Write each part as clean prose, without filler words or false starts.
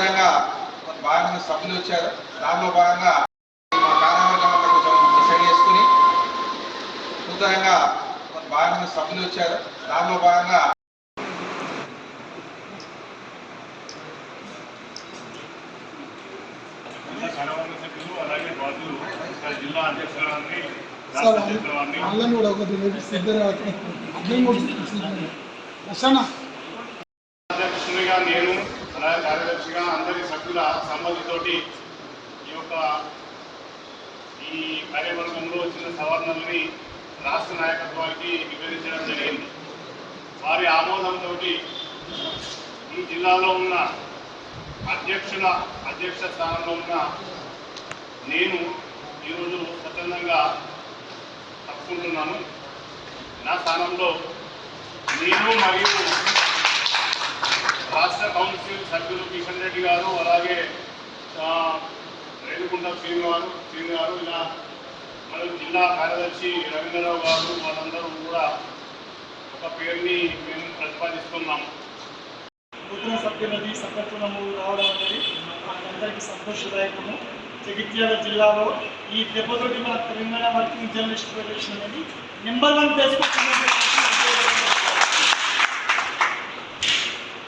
నూతనంగా భాగంగా సభ్యులు వచ్చారు. దానిలో భాగంగా మా కార్యవర్గం అంతా కొంచెం డిసైడ్ చేసుకుని నూతనంగా భాగంగా సభ్యులు వచ్చారు. దానిలో భాగంగా జిల్లా అధ్యక్షురాన్ని అధ్యక్షునిగా నేను అలాగే కార్యదర్శిగా అందరి సభ్యుల సమ్మతితోటి ఈ కార్యవర్గంలో వచ్చిన సవరణల్ని రాష్ట్ర నాయకత్వానికి నివేదించడం జరిగింది. వారి ఆమోదంతో ఈ జిల్లాలో ఉన్న అధ్యక్ష స్థానంలో ఉన్న నేను ఈరోజు స్వచ్ఛందంగా తప్పుకుంటున్నాను. నా స్థానంలో నేను మరియు రాష్ట్ర కౌన్సిల్ సభ్యులు కిషన్ రెడ్డి గారు, అలాగే రేణుకుంట శ్రీను గారు, ఇలా మరియు జిల్లా కార్యదర్శి రవీంద్రరావు గారు, వాళ్ళందరూ కూడా ఒక పేరుని మేము ప్రతిపాదిస్తున్నాము. నూతన సభ్యులది సభ్యత్వము రావడం అనేది అందరికీ సంతోషదాయకము. జగిత్యాల జిల్లాలో ఈ దెబ్బతోటి మన తెలంగాణ వర్కింగ్ జర్నలిస్ట్ ఫెడరేషన్ అనేది నెంబర్ 1 చేసుకుంటున్నది.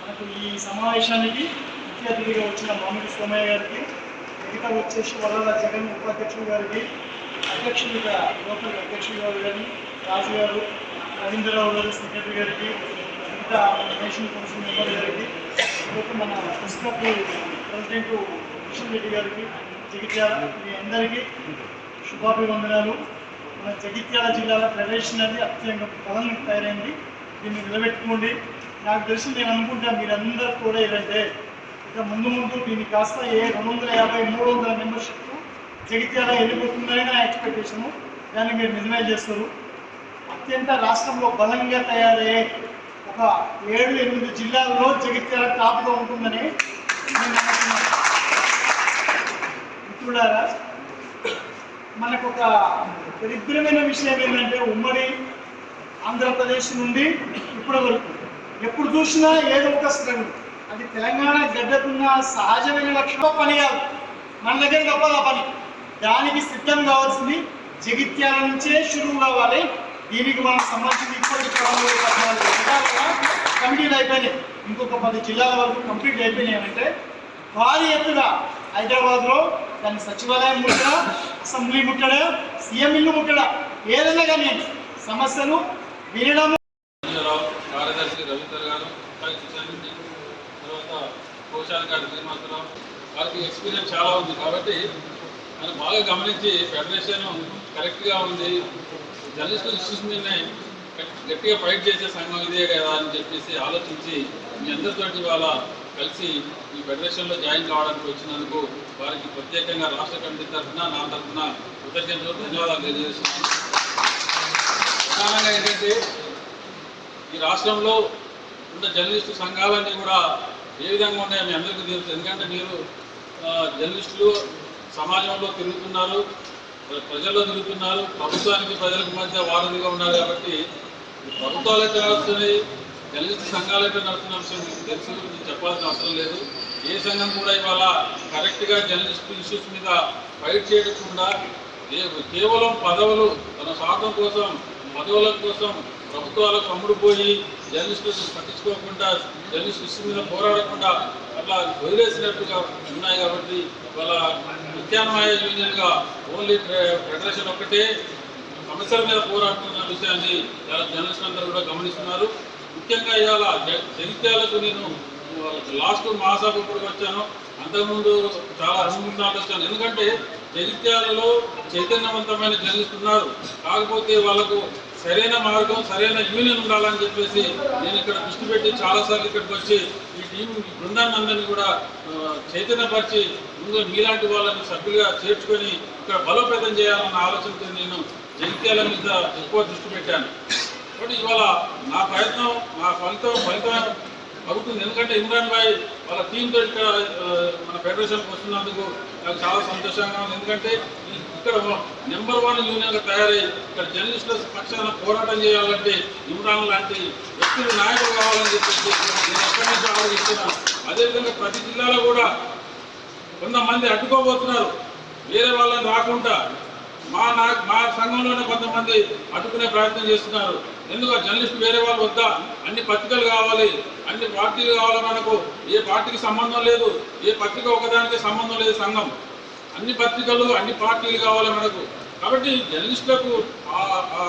మనకు ఈ సమావేశానికి ముఖ్య అతిథిగా వచ్చిన మామిడి సోమయ్య గారికి, మిగతా వచ్చేసి వల్ల జగన్ ఉపాధ్యక్షుడు గారికి, అధ్యక్షుడిగా లోకల్ అధ్యక్షుడు గారు కానీ రాజు గారు, రవీంద్రరావు గారు సెక్రటరీ గారికి, మిగతా నేషనల్ కౌన్సిల్ మెంబర్ గారికి, మన పుస్తక ప్రెసిడెంట్ కిషన్ రెడ్డి గారికి, జగిత్యాల మీ అందరికీ శుభాభివందనాలు. మన జగిత్యాల జిల్లాలో ఫెడరేషన్ అనేది అత్యంత బలంగా తయారైంది. దీన్ని నిలబెట్టుకోండి. నాకు తెలిసి నేను అనుకుంటా మీరందరూ కూడా ఏదైతే ఇక ముందు దీన్ని కాస్త 250-300 మెంబర్షిప్ జగిత్యాల వెళ్ళిపోతుందని నా ఎక్స్పెక్టేషను. దాన్ని మీరు నిజమే చేస్తారు. అత్యంత రాష్ట్రంలో బలంగా తయారయ్యే ఒక 7-8 జిల్లాల్లో జగిత్యాల టాప్గా ఉంటుందని నేను అనుకుంటున్నాను. మిత్రులారా, మనకు ఒక దరిద్రమైన విషయం ఏంటంటే ఉమ్మడి ఆంధ్రప్రదేశ్ నుండి ఇప్పటి వరకు ఎప్పుడు చూసినా ఏదో ఒక స్ట్రగుల్. అది తెలంగాణ గడ్డకున్న సహజమైన లక్షణం. పని కాదు, మన దగ్గర తప్పదు ఆ పని. దానికి సిద్ధం కావాల్సింది జగిత్యాల నుంచే షురువు కావాలి. దీనికి మనకు సంబంధించి ఇప్పటికి 14 కమిటీలు అయిపోయినాయి. ఇంకొక 10 జిల్లాల వరకు కంప్లీట్ అయిపోయినాయి. అంటే భారీ ఎత్తుగా హైదరాబాద్లో దాని సచివాలయం ముట్టడా, అసెంబ్లీ ముట్టడా, సీఎం ఇల్లు ముట్టడా, ఏదైనా కానీ సమస్యలు వినడం. కార్యదర్శి రవీంద్ర గారు, తర్వాత కోశాధికారి శ్రీనివాసరావు వారికి ఎక్స్పీరియన్స్ చాలా ఉంది కాబట్టి మనం బాగా గమనించి ఫెడరేషన్ కరెక్ట్గా ఉంది, జర్నలిస్టుల ఇష్యూస్ మీదనే గట్టిగా ఫైట్ చేసే సంఘం ఇదే కదా అని చెప్పేసి ఆలోచించి మీ అందరితోటి వాళ్ళ కలిసి ఈ ఫెడరేషన్లో జాయిన్ కావడానికి వచ్చినందుకు వారికి ప్రత్యేకంగా రాష్ట్ర కమిటీ తరఫున నా తరఫున కృతజ్ఞతలు ధన్యవాదాలు తెలియజేస్తున్నాను. ప్రధానంగా ఏంటంటే ఈ రాష్ట్రంలో ఉన్న జర్నలిస్టు సంఘాలన్నీ కూడా ఏ విధంగా ఉన్నాయో మీ అందరికీ తెలుసు. ఎందుకంటే మీరు జర్నలిస్టులు సమాజంలో తిరుగుతున్నారు, ప్రజల్లో తిరుగుతున్నారు, ప్రభుత్వానికి ప్రజలకు మధ్య వారధిగా ఉన్నారు. కాబట్టి ప్రభుత్వాలు అయితే నడుస్తున్నాయి, జర్నలిస్టు సంఘాలు అయితే నడుస్తున్న విషయం మీకు తెలుసు, మీకు చెప్పాల్సిన అవసరం లేదు. ఏ సంఘం కూడా ఇవాళ కరెక్ట్గా జర్నలిస్టు ఇష్యూస్ మీద ఫైట్ చేయకుండా కేవలం పదవులు, తన స్వార్థం కోసం, పదవుల కోసం ప్రభుత్వాలకు అమ్ముడుపోయి జర్నలిస్టులు పట్టించుకోకుండా, జర్నలిస్టు ఇష్యూ మీద పోరాడకుండా అట్లా వదిలేసినట్టుగా ఉన్నాయి. కాబట్టి ఇవాళ ప్రత్యామ్నాయ యూనియన్గా ఓన్లీ ఫెడరేషన్ ఒక్కటే సమస్యల మీద పోరాడుతున్న విషయాన్ని ఇలా జర్నలిస్టులు అందరూ కూడా గమనిస్తున్నారు. ముఖ్యంగా ఇవాళ జగిత్యాలకు నేను లాస్ట్ మహాసభ ఇప్పుడు వచ్చాను, అంతకుముందు చాలా 2-3 సార్లు వచ్చాను. ఎందుకంటే జగిత్యాలలో చైతన్యవంతమైన జర్నలిస్టులు ఉన్నారు, కాకపోతే వాళ్ళకు సరైన మార్గం, సరైన యూనియన్ ఉండాలని చెప్పేసి నేను ఇక్కడ దృష్టి పెట్టి చాలాసార్లు ఇక్కడికి వచ్చి ఈ బృందాన్ని అందరినీ కూడా చైతన్యపరిచి ముందు మీలాంటి వాళ్ళని సభ్యులుగా చేర్చుకొని ఇక్కడ బలోపేతం చేయాలన్న ఆలోచనతో నేను జగిత్యాల మీద ఎక్కువ దృష్టి పెట్టాను. కాబట్టి ఇవాళ నా ప్రయత్నం, నా ఫలితం అవుతుంది. ఎందుకంటే ఇమ్రాన్ భాయ్ వాళ్ళ టీంతో ఇక్కడ మన ఫెడరేషన్కి వస్తున్నందుకు నాకు చాలా సంతోషంగా ఉంది. ఎందుకంటే ఇక్కడ నెంబర్ 1 యూనియన్గా తయారై ఇక్కడ జర్నలిస్టుల పక్షాన పోరాటం చేయాలంటే ఇమ్రాన్ లాంటి వ్యక్తులు నాయకులు కావాలని చెప్పేసి నేను ఎక్కడి నుంచి ఆలోచిస్తున్నాను. అదేవిధంగా ప్రతి జిల్లాలో కూడా కొంతమంది అడ్డుకోబోతున్నారు. వేరే వాళ్ళని రాకుండా మా సంఘంలోనే కొంతమంది అడ్డుకునే ప్రయత్నం చేస్తున్నారు. ఎందుకు జర్నలిస్ట్ వేరే వాళ్ళు వద్దా, అన్ని పత్రికలు కావాలి, అన్ని పార్టీలు కావాలి, మనకు ఏ పార్టీకి సంబంధం లేదు, ఏ పత్రిక ఒకదానికి సంబంధం లేదు, సంఘం అన్ని పత్రికలు అన్ని పార్టీలు కావాలి మనకు. కాబట్టి జర్నలిస్టులకు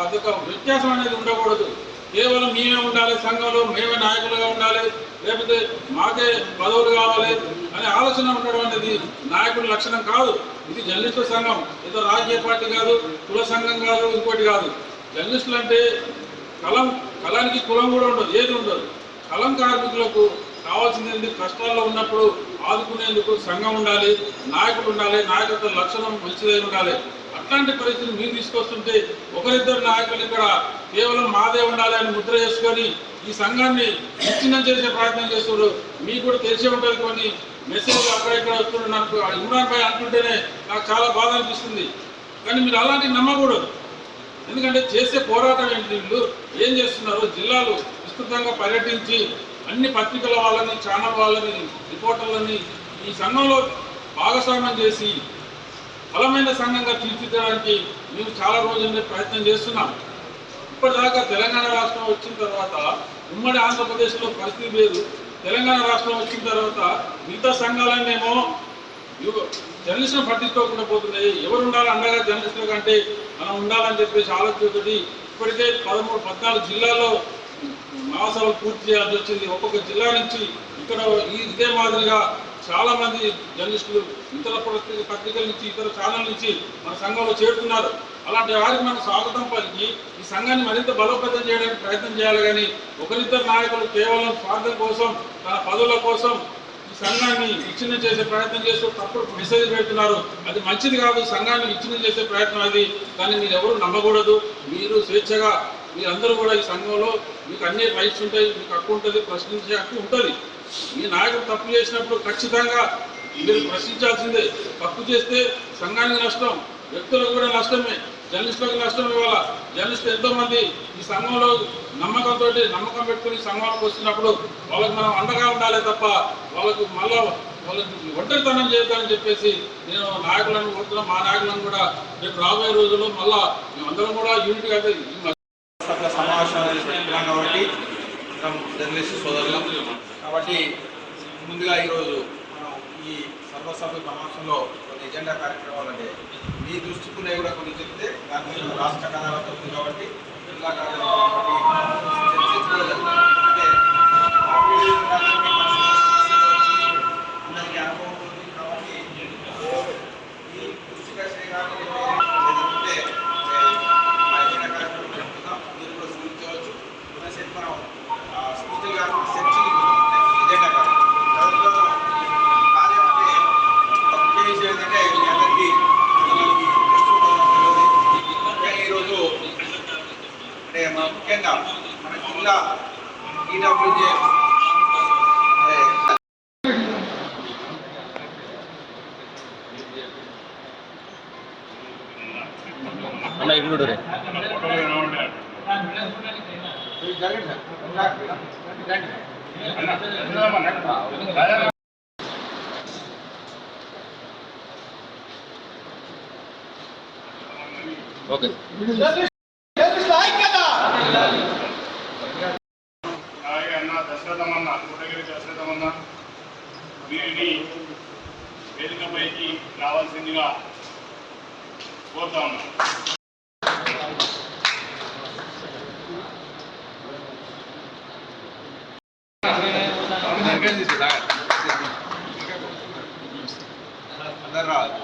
అదొక వ్యత్యాసం అనేది ఉండకూడదు. కేవలం మేమే ఉండాలి, సంఘంలో మేమే నాయకులుగా ఉండాలి, లేకపోతే మాకే పదవులు కావాలి అనే ఆలోచన ఉండడం అనేది నాయకుడి లక్షణం కాదు. ఇది జర్నలిస్టుల సంఘం, ఏదో రాజకీయ పార్టీ కాదు, కుల సంఘం కాదు, ఇంకోటి కాదు. జర్నలిస్టులు అంటే కళానికి కులం కూడా ఉండదు, ఏది ఉండదు. కలం కార్మికులకు కావాల్సింది కష్టాల్లో ఉన్నప్పుడు ఆదుకునేందుకు సంఘం ఉండాలి, నాయకులు ఉండాలి, నాయకత్వ లక్షణం మంచిదై ఉండాలి. అట్లాంటి పరిస్థితులు మీరు తీసుకొస్తుంటే ఒకరిద్దరు నాయకులు ఇక్కడ కేవలం మాదే ఉండాలి అని ముద్ర చేసుకొని ఈ సంఘాన్ని విచ్ఛిన్నం చేసే ప్రయత్నం చేస్తున్నారు. మీకు కూడా తెలిసే ఉంటుంది, కొన్ని మెసేజ్లు అక్కడెక్కడ వస్తున్నారు. నాకు ఇమ్రాన్ భాయ్ అంటుంటేనే నాకు చాలా బాధ అనిపిస్తుంది. కానీ మీరు అలాంటివి నమ్మకూడదు. ఎందుకంటే చేసే పోరాటం ఏంటి, వీళ్ళు ఏం చేస్తున్నారు, జిల్లాలు విస్తృతంగా పర్యటించి అన్ని పత్రికల వాళ్ళని, ఛానల్ వాళ్ళని, రిపోర్టర్లని ఈ సంఘంలో భాగస్వామ్యం చేసి బలమైన సంఘంగా తీర్చిదిద్దడానికి మేము చాలా రోజుల ప్రయత్నం చేస్తున్నాం. ఇప్పటిదాకా తెలంగాణ రాష్ట్రం వచ్చిన తర్వాత ఉమ్మడి ఆంధ్రప్రదేశ్లో పరిస్థితి వేరు. తెలంగాణ రాష్ట్రం వచ్చిన తర్వాత మిగతా సంఘాలనేమో జర్నలిస్టులను పట్టించుకోకుండా పోతున్నాయి. ఎవరు ఉండాలి అండగా జర్నలిస్టుల కంటే మనం ఉండాలని చెప్పేసి ఆలోచనతోటి ఇప్పటికే 13-14 జిల్లాల్లో మహాసభలు పూర్తి చేయాల్సి వచ్చింది. ఒక్కొక్క జిల్లా నుంచి ఇక్కడ ఇదే మాదిరిగా చాలా మంది జర్నలిస్టులు ఇతర పత్రికల నుంచి, ఇతర ఛానల్ నుంచి మన సంఘంలో చేరుతున్నారు. అలాంటి వారికి మనం స్వాగతం పలికి ఈ సంఘాన్ని మరింత బలోపేతం చేయడానికి ప్రయత్నం చేయాలి. కానీ ఒకరిద్దరు నాయకులు కేవలం స్వార్థం కోసం, తన పదవుల కోసం ఈ సంఘాన్ని విచ్ఛిన్నం చేసే ప్రయత్నం చేస్తూ తప్పుడు మెసేజ్ పెడుతున్నారు. అది మంచిది కాదు. సంఘాన్ని విచ్ఛిన్నం చేసే ప్రయత్నం అది. కానీ మీరు ఎవరు నమ్మకూడదు. మీరు స్వేచ్ఛగా మీరందరూ కూడా ఈ సంఘంలో మీకు అన్ని రైట్స్ ఉంటాయి, మీకు హక్కు ఉంటుంది, ప్రశ్నించే హక్కు ఉంటుంది. మీ నాయకుడు తప్పు చేసినప్పుడు ఖచ్చితంగా మీరు ప్రశ్నించాల్సిందే. తప్పు చేస్తే సంఘానికి నష్టం, వ్యక్తులకు కూడా నష్టమే, జర్నలిస్టులకు నష్టం. ఇవాళ జర్నలిస్టులు ఎంతోమంది ఈ సంఘంలో నమ్మకం పెట్టుకుని సంఘంలోకి వస్తున్నప్పుడు వాళ్ళకి మనం అండగా ఉండాలి తప్ప వాళ్ళకి ఒంటరితనం చేద్దామని చెప్పేసి నేను నాయకులను కోరుతున్నాం. మా నాయకులను కూడా రేపు రాబోయే రోజుల్లో మళ్ళా మేమందరం కూడా యూనిట్గా సమావేశాలు పెట్టుకున్నాం కాబట్టి జర్నలిస్ట్ సోదరులు కాబట్టి ముందుగా ఈరోజు మనం ఈ సర్వసభ్య సమావేశంలో కొన్ని ఎజెండా కార్యక్రమాలు అంటే మీ దృష్టికునే కూడా కొన్ని చెప్తే దాని మీద రాష్ట్ర కథాలతో ఉంది కాబట్టి జిల్లా అందరికీ అనుభవం ఉంది కాబట్టి ఈ దృష్టిగా శ్రీకాకుళం ఏదంటే మా ఎజెండా కార్యక్రమం చెప్తున్నాం. మీరు కూడా సూచించవచ్చు. మనం స్ఫూర్తిగా చర్చకి ఎజెండా కార్యక్రమం కార్యం అంటే ఒక ముఖ్య విషయం ఏంటంటే మీ అందరికీ ఈరోజు అంటే ముఖ్యంగా మన జిల్లా ఈడబ్ల్యూజే ఓకే దశరథమన్న వీరిని వేదికపైకి రావాల్సిందిగా కోరుతా ఉన్నాం. అందరు రావాలి.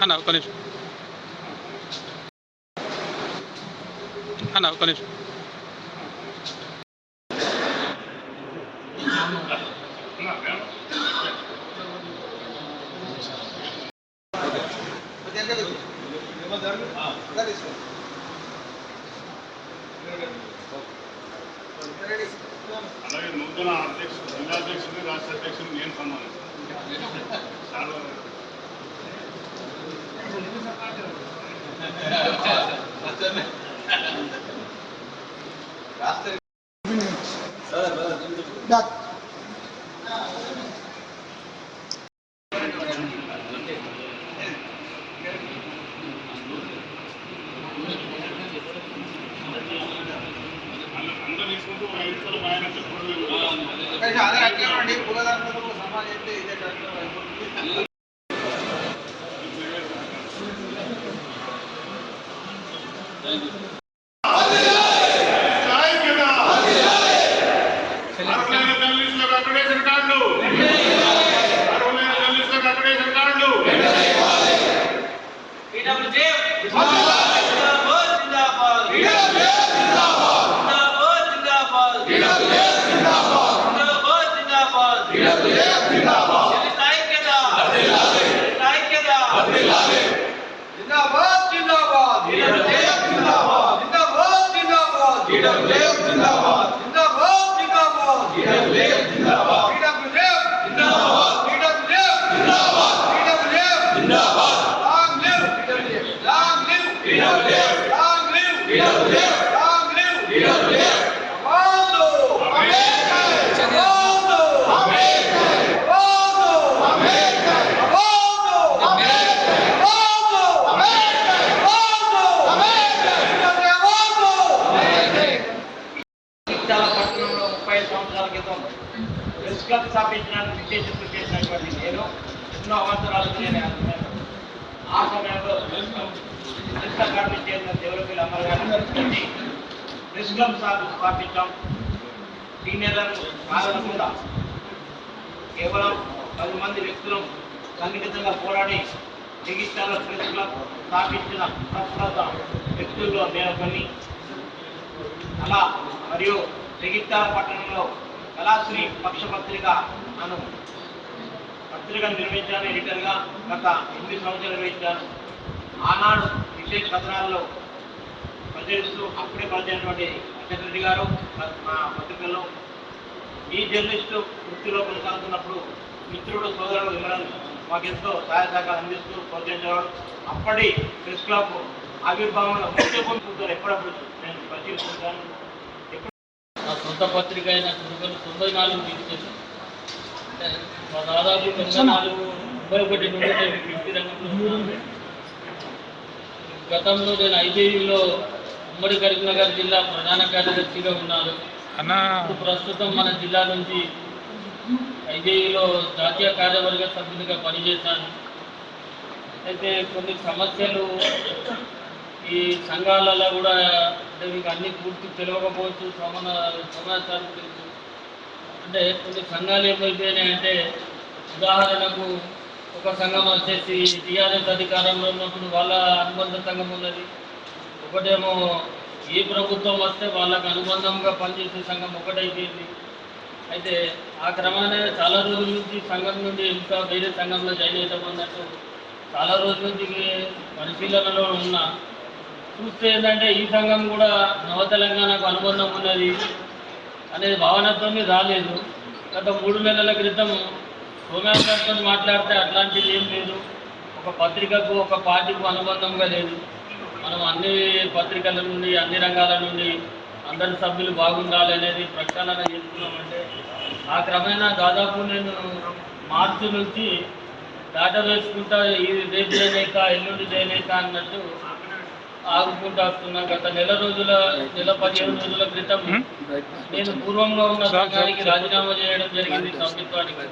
అన్న ఒక్క నిమిషం, అన్న ఒక్క నిమిషం. దగ్గర అలాగే నూతన అధ్యక్షుడు జిల్లా అధ్యక్షుడు రాష్ట్ర అధ్యక్షుడు నేను సన్మానిస్తాను చాలా అందరూ తీసుకుంటూ 5 నిమిషాలు ఆయన చెప్పడం అదే అట్లా పూలదారులతో సమాజం అయితే ఇదే కార్యక్రమం అయిపోతుంది. స్థాపించడానికి విశేషిస్తూ చేసినటువంటి నేను ఎన్నో అవసరాలు ఆ సమయంలో కార్డు చేసిన దేవరపల్లి అమ్మగారిని ప్రెస్ క్లబ్ స్థాపించాం. సీనియర్లను కాదనకుండా కేవలం 10 మంది వ్యక్తులు సంఘటితంగా పోరాడి జగిత్యాల ప్రెస్ క్లబ్ స్థాపించిన ప్రస్తుత వ్యక్తుల్లో నేను కొన్ని అలా మరియు జగిత్యాల పట్టణంలో కళాశ్రీ పక్షపత్రిక అను పత్రికను నిర్వహించాను. ఎడిటర్గా గత 8 సంవత్సరాలు నిర్వహించాను. ఆనాడు విశేష కథనాల్లో ప్రచురిస్తూ అప్పుడే పరిచయమైనటువంటి రెడ్డి గారు మా పత్రికల్లో ఈ జర్నలిస్టు వృత్తిలో కొనసాగుతున్నప్పుడు మిత్రుడు సోదరుడు విమలన్ మాకెంతో సహాయ సహకారం అందిస్తూ ప్రోత్సహించేవాడు. అప్పటి ప్రెస్ క్లబ్ ఆవిర్భావంలో ముఖ్య పొందుతుంటారు ఎప్పుడప్పుడు నేను పరిశీలిస్తుంటాను. నా సొంత పత్రిక అయిన చురుకలు 94 తీసుకెళ్ళి అంటే దాదాపు 94, 91 నుండి నేను వృత్తి రంగంలో ఉన్నాను. గతంలో నేను ఐజేయులో ఉమ్మడి కరీంనగర్ జిల్లా ప్రధాన కార్యదర్శిగా ఉన్నాను. ఇప్పుడు ప్రస్తుతం మన జిల్లా నుంచి ఐజేయులో జాతీయ కార్యవర్గ సభ్యునిగా పనిచేశాను. అయితే కొన్ని సమస్యలు ఈ సంఘాలలో కూడా అంటే మీకు అన్ని పూర్తి తెలియకపోవచ్చు. సమాచారం తెలుసు అంటే కొన్ని సంఘాలు ఏమైపోయినాయంటే ఉదాహరణకు ఒక సంఘం వచ్చేసి టీఆర్ఎస్ అధికారంలో ఉన్నప్పుడు వాళ్ళ అనుబంధ సంఘం ఉన్నది. ఒకటేమో ఏ ప్రభుత్వం వస్తే వాళ్ళకు అనుబంధంగా పనిచేసే సంఘం ఒకటైపోయింది. అయితే ఆ క్రమానే చాలా రోజుల నుంచి సంఘం నుండి ఇంకా వేరే సంఘంలో జాయిన్ అవుతాం అన్నట్టు చాలా రోజుల నుంచి పరిశీలనలో ఉన్నా. చూస్తే ఏంటంటే ఈ సంఘం కూడా నవ తెలంగాణకు అనుబంధం ఉన్నది అనే భావనతో రాలేదు. గత 3 నెలల క్రితం సోమయాజంతో మాట్లాడితే అట్లాంటిది ఏం లేదు. ఒక పత్రికకు ఒక పార్టీకు అనుబంధంగా లేదు. మనం అన్ని పత్రికల నుండి అన్ని రంగాల నుండి అందరి సభ్యులు బాగుండాలి అనేది ప్రక్షాళన చేసుకున్నామంటే ఆ క్రమేణా దాదాపు నేను మార్చి నుంచి దాటా వేసుకుంటా ఈ రేపు చేయలేక ఎల్లుండి చేయలేక అన్నట్టు ఆగుకుంటూ వస్తున్నా. గత నెల 15 రోజుల క్రితం నేను పూర్వంగా ఉన్న సంఘానికి రాజీనామా చేయడం జరిగింది. సభ్యత్వానికి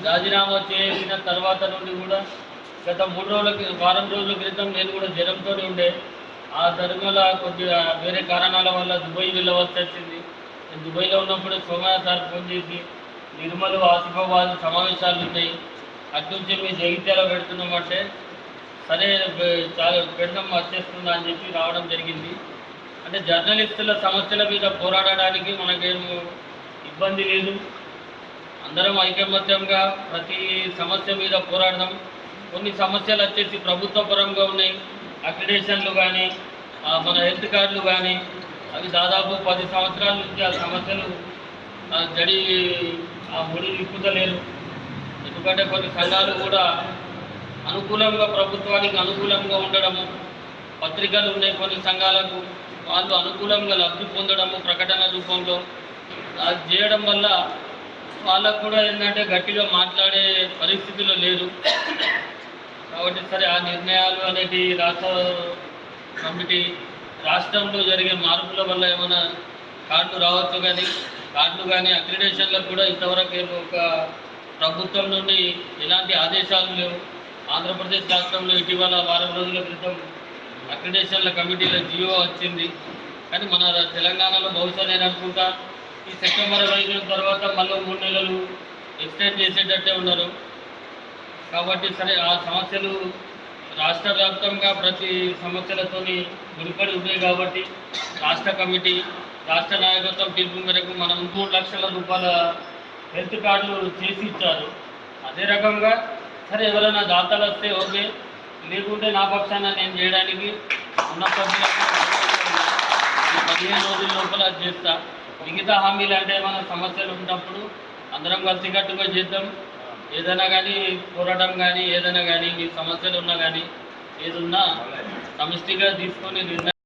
రాజీనామా చేసిన తర్వాత నుండి కూడా గత 3 వారం రోజుల క్రితం నేను కూడా జ్వరంతో ఉండే. ఆ ధర్మల కొద్దిగా వేరే కారణాల వల్ల దుబాయ్ వెళ్ళవలసి వచ్చింది. నేను దుబాయ్లో ఉన్నప్పుడు సోమయ్య సార్ ఫోన్ చేసి నిర్మలు ఆసిఫాబాద్ సమావేశాలు ఉన్నాయి, అట్నుంచి మీ జగిత్యాల పెడుతున్నామంటే సరే చాలా పెడదాం వచ్చేస్తుందా అని చెప్పి రావడం జరిగింది. అంటే జర్నలిస్టుల సమస్యల మీద పోరాడడానికి మనకేమో ఇబ్బంది లేదు. అందరం ఐకమత్యంగా ప్రతి సమస్య మీద పోరాడదాం. కొన్ని సమస్యలు వచ్చేసి ప్రభుత్వ పరంగా ఉన్నాయి. అక్రిడేషన్లు కానీ మన హెల్త్ కార్డులు కానీ అవి దాదాపు 10 సంవత్సరాల నుంచి ఆ సమస్యలు జడి ముడి విప్పుతలేరు. ఎందుకంటే కొన్ని సంఘాలు కూడా అనుకూలంగా ప్రభుత్వానికి అనుకూలంగా ఉండడము, పత్రికలు ఉన్నాయి కొన్ని సంఘాలకు, వాళ్ళు అనుకూలంగా లబ్ధి పొందడము ప్రకటన రూపంలో అది చేయడం వల్ల వాళ్ళకు కూడా ఏంటంటే గట్టిగా మాట్లాడే పరిస్థితిలో లేదు. కాబట్టి సరే ఆ నిర్ణయాలు అనేది రాష్ట్ర కమిటీ రాష్ట్రంలో జరిగే మార్పుల వల్ల ఏమైనా కార్డు రావచ్చు, కానీ కార్డులు కానీ అక్రిడేషన్లకు కూడా ఇంతవరకు ఒక ప్రభుత్వం నుండి ఎలాంటి ఆదేశాలు లేవు. ఆంధ్రప్రదేశ్ రాష్ట్రంలో ఇటీవల వారం రోజుల క్రితం అక్రిడేషన్ల కమిటీల జియో వచ్చింది. కానీ మన తెలంగాణలో బహుశా నేను అనుకుంటా ఈ సెప్టెంబర్ 25 తర్వాత మళ్ళీ 3 నెలలు ఎక్స్టెండ్ చేసేటట్టే ఉన్నారు. కాబట్టి సరే ఆ సమస్యలు రాష్ట్ర వ్యాప్తంగా ప్రతి సమస్యలతోని ముడిపడి ఉన్నాయి. కాబట్టి రాష్ట్ర కమిటీ రాష్ట్ర నాయకత్వం పిలుపు మేరకు మనం 3 లక్షల రూపాయల హెల్త్ కార్డులు చేసి ఇచ్చారు. అదే రకంగా సరే ఎవరైనా దాతలు వస్తే ఓకే, లేకుంటే నా పక్షాన నేను చేయడానికి ఉన్న ప్రక్రియను 15 రోజుల లోపల చేస్తా. మిగతా హామీలు అంటే మన సమస్యలు ఉన్నప్పుడు అందరం కలిసికట్టుగా చేద్దాం. ఏదైనా కానీ పోరాటం కానీ ఏదైనా కానీ మీ సమస్యలు ఉన్నా కానీ ఏదున్నా సమిష్టిగా తీసుకొని నిర్ణయం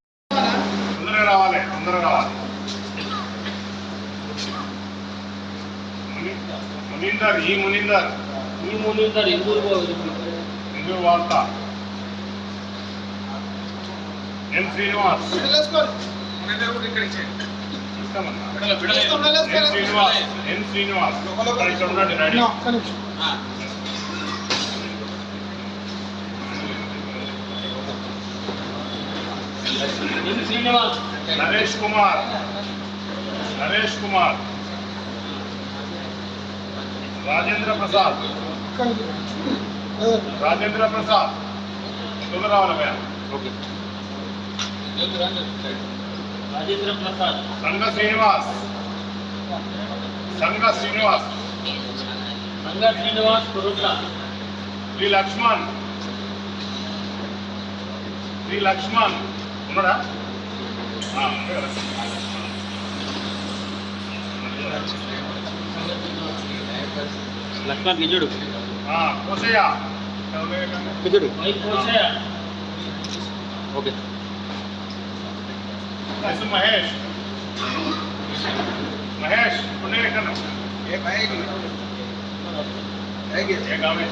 తొందరగా రావాలి. మునీందర్ ఇందూరు వార్త ఎం శ్రీనివాస్ ఎం శ్రీనివాస్ ఇక్కడ ఉండండి రెడీ. శ్రీనివాస్ నరేష్ కుమార్ రాజేంద్ర ప్రసాద్ తొందర రావాలి భయ. రాజేంద్ర ప్రసాద్ సంఘ శ్రీనివాస్ కురుట్ల శ్రీ లక్ష్మణ్ ఉన్నాడా? లక్ష్మణ్ గిజుడు కోసయ్య గిజుడు ఓకే. మహేష్ పుణ్య ఏ గామే